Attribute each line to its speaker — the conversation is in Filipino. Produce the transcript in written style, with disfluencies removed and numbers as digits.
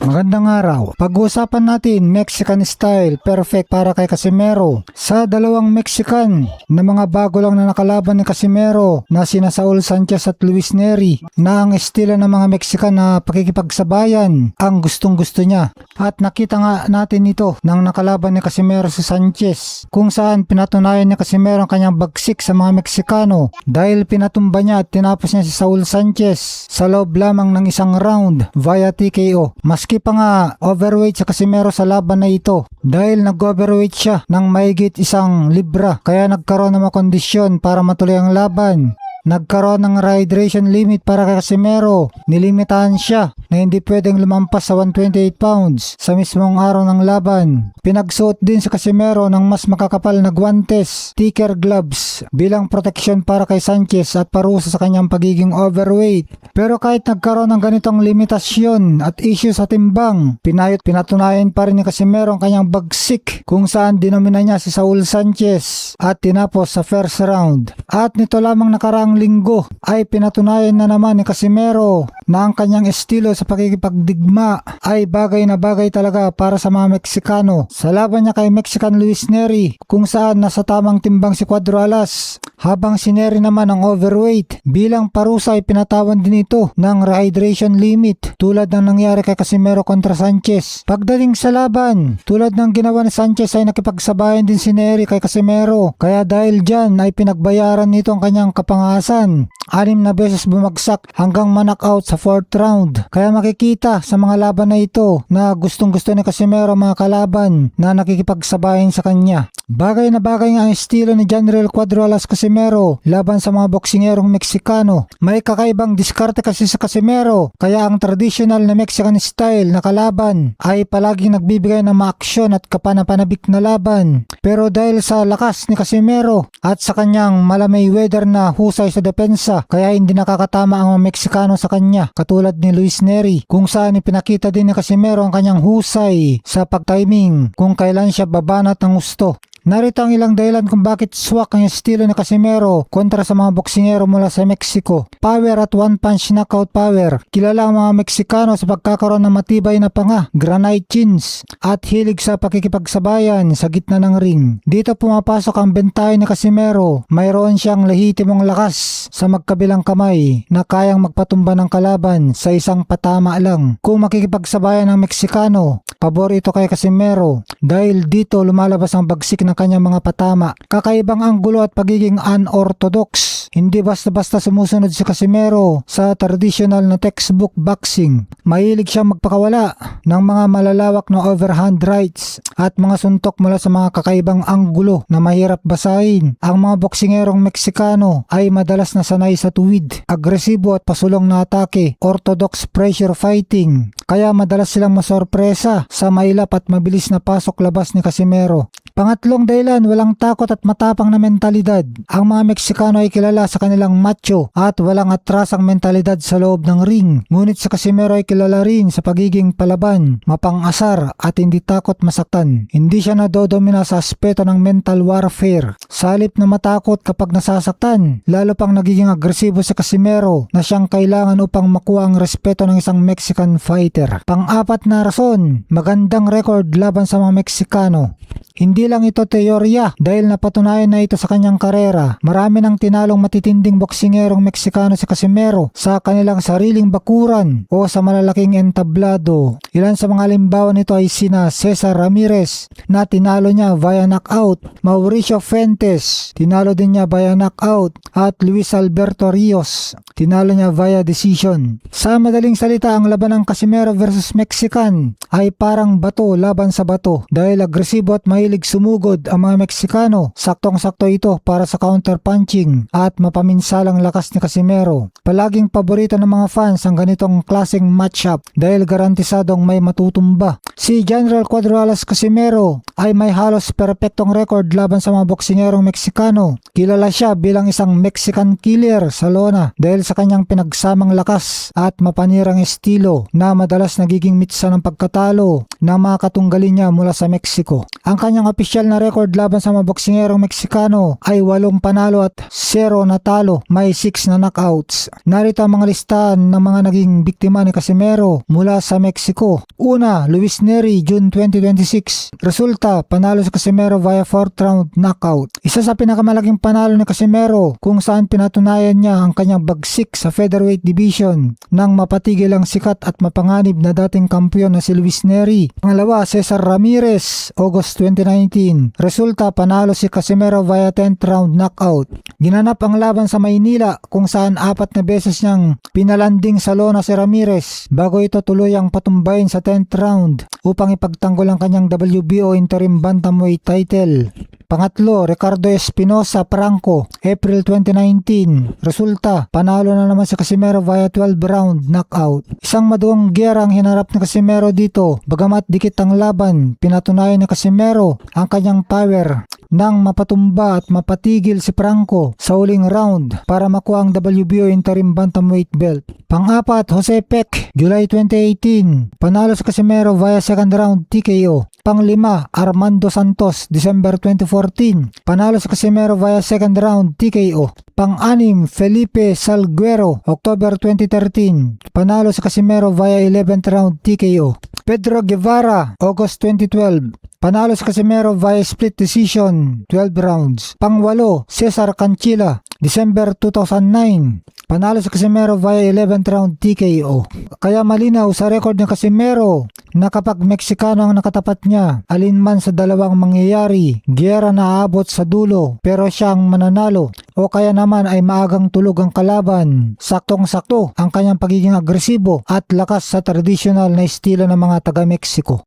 Speaker 1: Magandang araw. Pag-uusapan natin Mexican style, perfect para kay Casimero. Sa dalawang Mexican na mga bago lang na nakalaban ni Casimero na sina Saul Sanchez at Luis Nery, na ang estilo ng mga Mexican na pakikipagsabayan ang gustong gusto niya. At nakita nga natin ito nang nakalaban ni Casimero si Sanchez, kung saan pinatunayan ni Casimero ang kanyang bagsik sa mga Meksikano dahil pinatumba niya at tinapos niya si Saul Sanchez sa loob lamang ng isang round via TKO. Maski pa nga overweight sa Casimero sa laban na ito dahil nag-overweight siya ng mahigit 1 libra, kaya nagkaroon ng mga kondisyon para matuloy ang laban. Nagkaroon ng rehydration limit para kay Casimero. Nilimitahan siya na hindi pwedeng lumampas sa 128 pounds sa mismong araw ng laban. Pinagsuot din si Casimero ng mas makakapal na guantes, thicker gloves bilang proteksyon para kay Sanchez at parusa sa kanyang pagiging overweight. Pero kahit nagkaroon ng ganitong limitasyon at issue sa timbang, pinatunayan pa rin ni Casimero ang kanyang bagsik, kung saan dinomina niya si Saul Sanchez at tinapos sa first round. At nito lamang nakaraang linggo ay pinatunayan na naman ni Casimero na ang kanyang estilo sa pakikipagdigma ay bagay na bagay talaga para sa mga Meksikano. Sa laban niya kay Mexican Luis Nery, kung saan nasa tamang timbang si Cuadro Alas, habang si Nery naman ang overweight. Bilang parusa ay pinatawan din ito ng rehydration limit tulad ng nangyari kay Casimero kontra Sanchez. Pagdating sa laban, tulad ng ginawa ni Sanchez ay nakipagsabayan din si Nery kay Casimero, kaya dahil dyan ay pinagbayaran nito ang kanyang kapangasan. 6 na beses bumagsak hanggang ma-knockout sa 4th round. Kaya makikita sa mga laban na ito na gustong gusto ni Casimero mga kalaban na nakikipagsabayan sa kanya. Bagay na bagay nga ang estilo ni General Cuadro Alas Casimero laban sa mga boksingerong Meksikano. May kakaibang diskarte kasi sa Casimero, kaya ang traditional na Mexican style na kalaban ay palaging nagbibigay ng maaksyon at kapanapanabik na laban. Pero dahil sa lakas ni Casimero at sa kanyang malamay weather na husay sa depensa, kaya hindi nakakatama ang mga Meksikano sa kanya, katulad ni Luis Nery, kung saan ipinakita din ni Casimero ang kanyang husay sa pagtiming kung kailan siya babanat ng gusto. Narito ang ilang dahilan kung bakit swak ang estilo ni Casimero kontra sa mga boksingero mula sa Mexico. Power at one-punch knockout power. Kilala ang mga Meksikano sa pagkakaroon ng matibay na panga, granite chins, at hilig sa pakikipagsabayan sa gitna ng ring. Dito pumapasok ang bentahe ni Casimero. Mayroon siyang lehitimong lakas sa magkabilang kamay na kayang magpatumba ng kalaban sa isang patama lang. Kung makikipagsabayan ng Meksikano, pabor ito kay Casimero dahil dito lumalabas ang bagsik ng kanyang mga patama. Kakaibang anggulo at pagiging unorthodox. Hindi basta-basta sumusunod si Casimero sa traditional na textbook boxing. Mahilig siyang magpakawala ng mga malalawak na overhand rights at mga suntok mula sa mga kakaibang anggulo na mahirap basahin. Ang mga boksingerong Meksikano ay madalas na sanay sa tuwid, agresibo at pasulong na atake, orthodox pressure fighting. Kaya madalas silang masorpresa sa mailap at mabilis na pasok-labas ni Casimero. Pangatlong dahilan, walang takot at matapang na mentalidad. Ang mga Meksikano ay kilala sa kanilang macho at walang atrasang mentalidad sa loob ng ring. Ngunit si Casimero ay kilala rin sa pagiging palaban, mapang-asar at hindi takot masaktan. Hindi siya nadodomina sa aspeto ng mental warfare. Sa halip na matakot kapag nasasaktan, lalo pang nagiging agresibo si Casimero na siyang kailangan upang makuha ang respeto ng isang Mexican fighter. Pang-apat na rason, magandang record laban sa mga Meksikano. Hindi lang ito teorya dahil napatunayan na ito sa kanyang karera. Marami nang tinalong matitinding boksingerong Meksikano si Casimero sa kanilang sariling bakuran o sa malalaking entablado. Ilan sa mga halimbawa nito ay sina Cesar Ramirez na tinalo niya via knockout, Mauricio Fuentes tinalo din niya via knockout, at Luis Alberto Rios tinalo niya via decision. Sa madaling salita, ang laban ng Casimero versus Mexican ay parang bato laban sa bato dahil agresibo at mahilig sumugod ang mga Meksikano. Saktong-sakto ito para sa counter-punching at mapaminsalang lakas ni Casimero. Palaging paborito ng mga fans ang ganitong klaseng matchup dahil garantisadong may matutumba. Si General Cuadro Alas Casimero ay may halos perpektong record laban sa mga boksingerong Meksikano. Kilala siya bilang isang Mexican killer sa lona dahil sa kanyang pinagsamang lakas at mapanirang estilo na madalas nagiging mitsa ng pagkatalo ng mga katunggali niya mula sa Mexico. Ang kanyang opisyal na record laban sa mga boksingerong Meksikano ay 8 panalo at 0 natalo, may 6 na knockouts. Narito ang mga listahan ng mga naging biktima ni Casimero mula sa Mexico. Una, Luis Neri, June 2026. Resulta, panalo si Casimero via 4th round knockout. Isa sa pinakamalaking panalo ni Casimero kung saan pinatunayan niya ang kanyang bagsik sa featherweight division nang mapatigil ang sikat at mapanganib na dating kampiyon na si Luis Neri. Pangalawa, Cesar Ramirez, August 2019. Resulta, panalo si Casimero via 10th round knockout. Ginanap ang laban sa Maynila kung saan 4 na beses niyang pinalanding sa lona si Ramirez bago ito tuluyang patumbayin sa 10th round upang ipagtanggol ang kanyang WBO interim bantamweight title. Pangatlo, Ricardo Espinosa Franco, April 2019. Resulta, panalo na naman si Casimero via 12 round knockout. Isang maduong giyera ang hinarap ni Casimero dito. Bagamat dikit ang laban, pinatunayan ni Casimero ang kanyang power nang mapatumba at mapatigil si Franco sa huling round para makuha ang WBO interim bantamweight belt. Pang-apat, Jose Peck, July 2018. Panalo si Casimero via second round TKO. Pang-5, Armando Santos, December 2014. Panalo si Casimero via second round TKO. Pang-6, Felipe Salguero, October 2013. Panalo si Casimero via 11th round TKO. Pedro Guevara, August 2012. Panalo si Casimero via split decision, 12 rounds. Pang-8, Cesar Canchilla, December 2009. Panalo si Casimero via 11th round TKO. Kaya malinaw sa record ng Casimero na kapag Meksikano ang nakatapat niya, alinman sa dalawang mangyayari, giyera na aabot sa dulo pero siyang mananalo o kaya naman ay maagang tulog ang kalaban. Saktong-sakto ang kanyang pagiging agresibo at lakas sa tradisyonal na estilo ng mga taga-Mexico.